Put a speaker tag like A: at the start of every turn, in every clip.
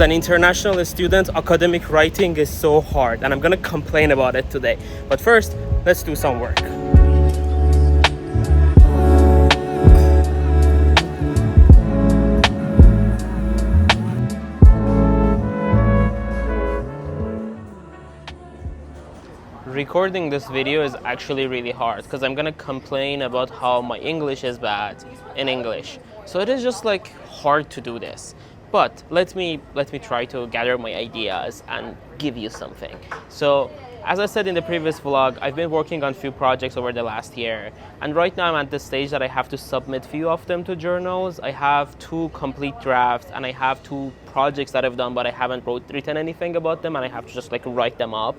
A: an international student, academic writing is so hard, and I'm gonna complain about it today. But first, let's do some work. Recording this video is actually really hard because I'm gonna complain about how my English is bad in English. So it is just like hard to do this. But let me try to gather my ideas and give you something. So as I said in the previous vlog, I've been working on few projects over the last year, and right now I'm at the stage that I have to submit few of them to journals. I have 2 complete drafts and I have 2 projects that I've done, but I haven't written anything about them, and I have to just like write them up.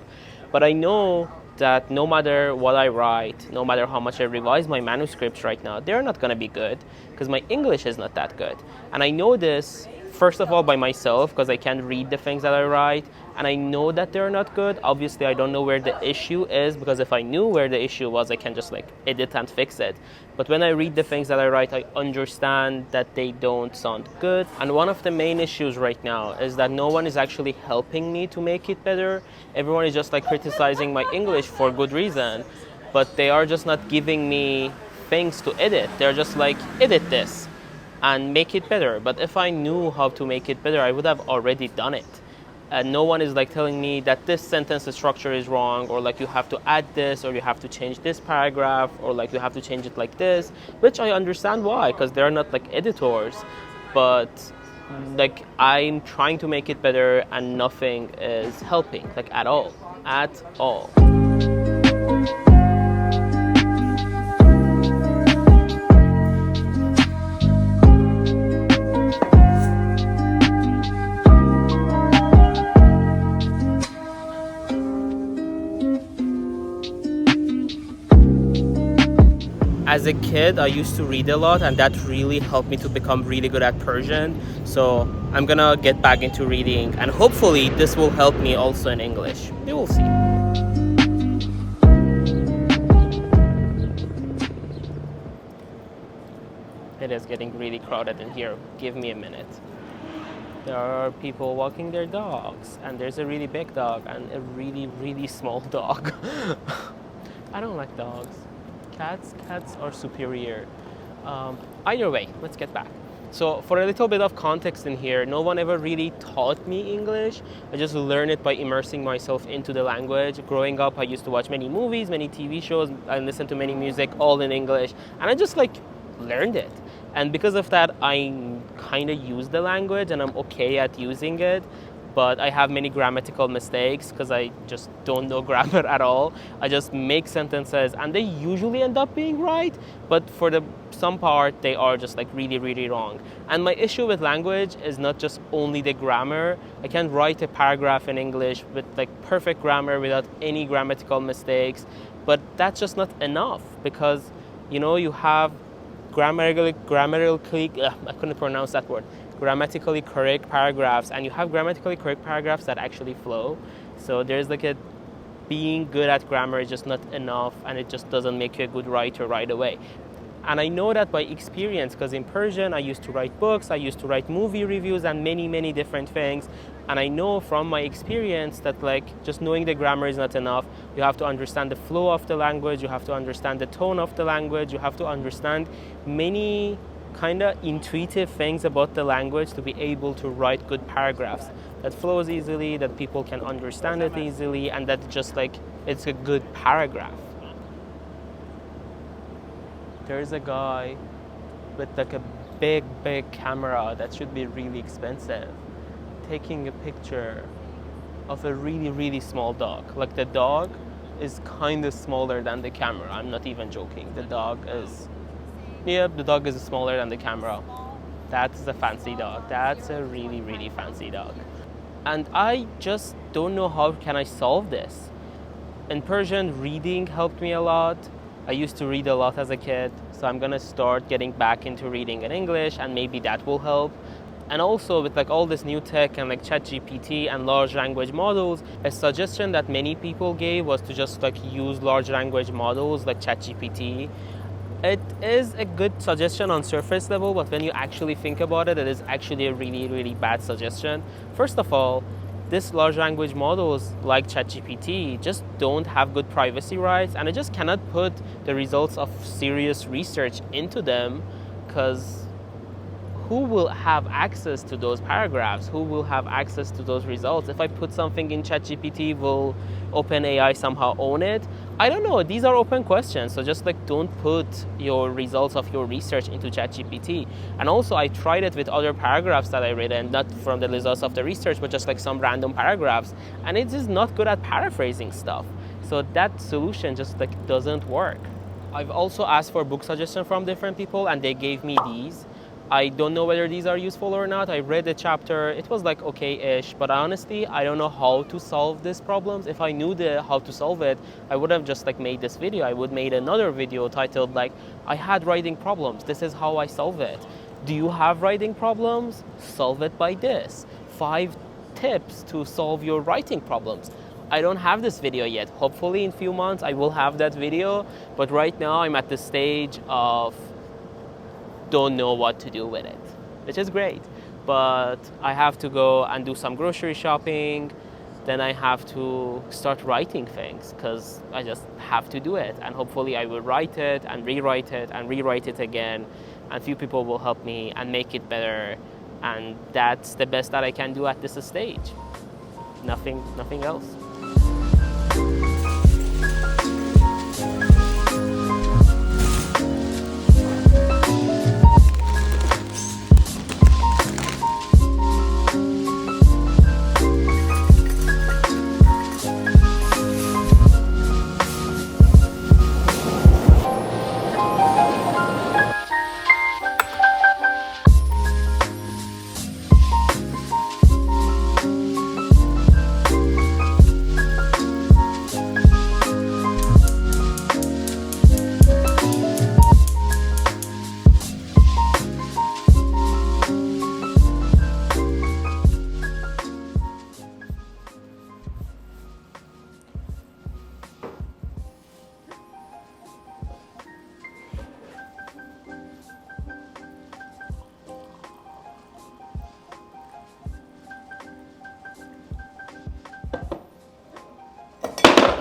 A: But I know that no matter what I write, no matter how much I revise my manuscripts right now, they're not gonna be good because my English is not that good. And I know this, first of all, by myself, because I can't read the things that I write, and I know that they're not good. Obviously, I don't know where the issue is, because if I knew where the issue was, I can just like edit and fix it. But when I read the things that I write, I understand that they don't sound good. And one of the main issues right now is that no one is actually helping me to make it better. Everyone is just like criticizing my English for good reason, but they are just not giving me things to edit. They're just like, edit this and make it better. But if I knew how to make it better, I would have already done it. And no one is like telling me that this sentence structure is wrong, or like you have to add this, or you have to change this paragraph, or like you have to change it like this, which I understand why, because they're not like editors. But like I'm trying to make it better and nothing is helping, like at all. As a kid, I used to read a lot, and that really helped me to become really good at Persian. So I'm gonna get back into reading, and hopefully this will help me also in English. We will see. It is getting really crowded in here. Give me a minute. There are people walking their dogs, and there's a really big dog and a really, really small dog. I don't like dogs. Cats are superior. Either way, let's get back. So for a little bit of context in here, no one ever really taught me English. I just learned it by immersing myself into the language. Growing up, I used to watch many movies, many TV shows, and listen to many music, all in English. And I just like learned it. And because of that, I kind of use the language and I'm okay at using it. But I have many grammatical mistakes because I just don't know grammar at all. I just make sentences and they usually end up being right, but for some part they are just like really, really wrong. And my issue with language is not just only the grammar. I can write a paragraph in English with like perfect grammar without any grammatical mistakes, but that's just not enough because, you know, you have grammatically correct paragraphs, and you have grammatically correct paragraphs that actually flow. So there's like being good at grammar is just not enough, and it just doesn't make you a good writer right away. And I know that by experience, because in Persian I used to write books, I used to write movie reviews and many different things. And I know from my experience that like just knowing the grammar is not enough. You have to understand the flow of the language, you have to understand the tone of the language, you have to understand many kind of intuitive things about the language to be able to write good paragraphs that flows easily, that people can understand it easily, and that just like it's a good paragraph. There's a guy with like a big camera that should be really expensive taking a picture of a really small dog. Like the dog is kind of smaller than the camera. I'm not even joking. The dog is smaller than the camera. That's a fancy dog. That's a really fancy dog. And I just don't know how can I solve this. In Persian, reading helped me a lot. I used to read a lot as a kid, so I'm gonna start getting back into reading in English, and maybe that will help. And also with like all this new tech and like ChatGPT and large language models, a suggestion that many people gave was to just like use large language models like ChatGPT It is a good suggestion on surface level, but when you actually think about it, it is actually a really, really bad suggestion. First of all, these large language models like ChatGPT just don't have good privacy rights, and I just cannot put the results of serious research into them because who will have access to those paragraphs? Who will have access to those results? If I put something in ChatGPT, will OpenAI somehow own it? I don't know. These are open questions. So just like don't put your results of your research into ChatGPT. And also I tried it with other paragraphs that I read, and not from the results of the research, but just like some random paragraphs. And it is not good at paraphrasing stuff. So that solution just like doesn't work. I've also asked for book suggestions from different people, and they gave me these. I don't know whether these are useful or not. I read the chapter, it was like okay-ish, but honestly, I don't know how to solve these problems. If I knew how to solve it, I would have just like made this video. I would made another video titled like, I had writing problems, this is how I solve it. Do you have writing problems? Solve it by this. 5 tips to solve your writing problems. I don't have this video yet. Hopefully in a few months I will have that video, but right now I'm at the stage of don't know what to do with it, which is great. But I have to go and do some grocery shopping, then I have to start writing things because I just have to do it. And hopefully I will write it and rewrite it and rewrite it again, and few people will help me and make it better. And that's the best that I can do at this stage. Nothing else.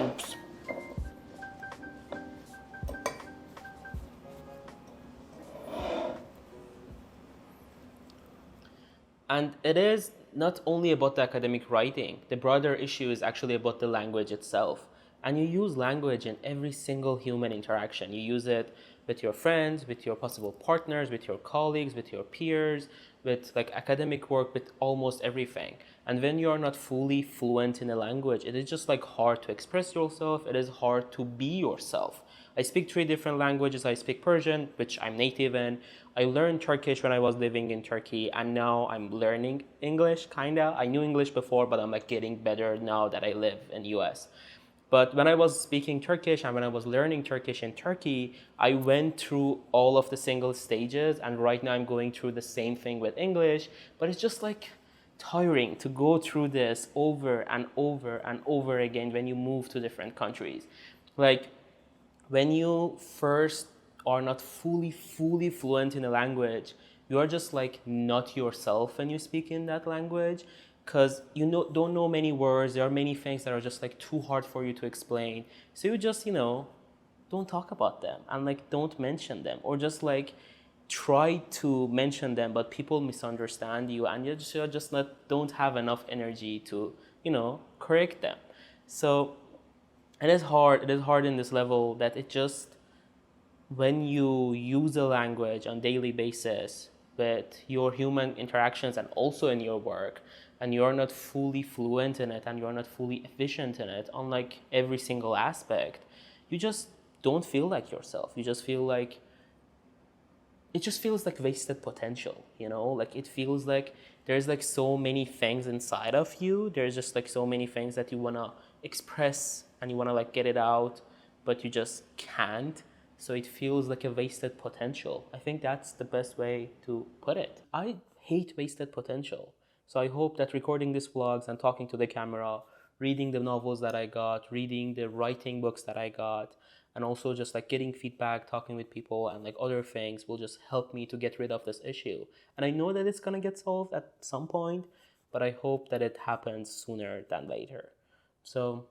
A: Oops. And it is not only about the academic writing. The broader issue is actually about the language itself. And you use language in every single human interaction. You use it with your friends, with your possible partners, with your colleagues, with your peers, with like academic work, with almost everything. And when you are not fully fluent in a language, it is just like hard to express yourself. It is hard to be yourself. I speak 3 different languages. I speak Persian, which I'm native in. I learned Turkish when I was living in Turkey, and now I'm learning English, kinda. I knew English before, but I'm like getting better now that I live in US. But when I was speaking Turkish and when I was learning Turkish in Turkey, I went through all of the single stages, and right now I'm going through the same thing with English, but it's just like tiring to go through this over and over and over again when you move to different countries. Like, when you first are not fully fluent in a language, you are just like not yourself when you speak in that language, because don't know many words. There are many things that are just like too hard for you to explain. So you just, don't talk about them and like don't mention them, or just like try to mention them, but people misunderstand you, and you're just not don't have enough energy to, correct them. So it is hard in this level that it just, when you use a language on daily basis with your human interactions and also in your work, and you're not fully fluent in it and you're not fully efficient in it on like every single aspect, you just don't feel like yourself. You just feel like, it just feels like wasted potential, like it feels like there's like so many things inside of you. There's just like so many things that you want to express and you want to like get it out, but you just can't. So it feels like a wasted potential. I think that's the best way to put it. I hate wasted potential. So I hope that recording these vlogs and talking to the camera, reading the novels that I got, reading the writing books that I got, and also just like getting feedback, talking with people, and like other things will just help me to get rid of this issue. And I know that it's gonna get solved at some point, but I hope that it happens sooner than later. So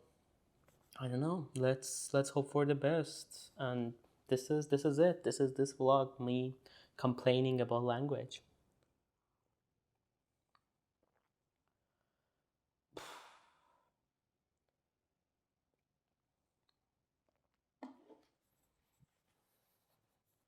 A: I don't know. Let's hope for the best. And this is it. This is this vlog, me complaining about language.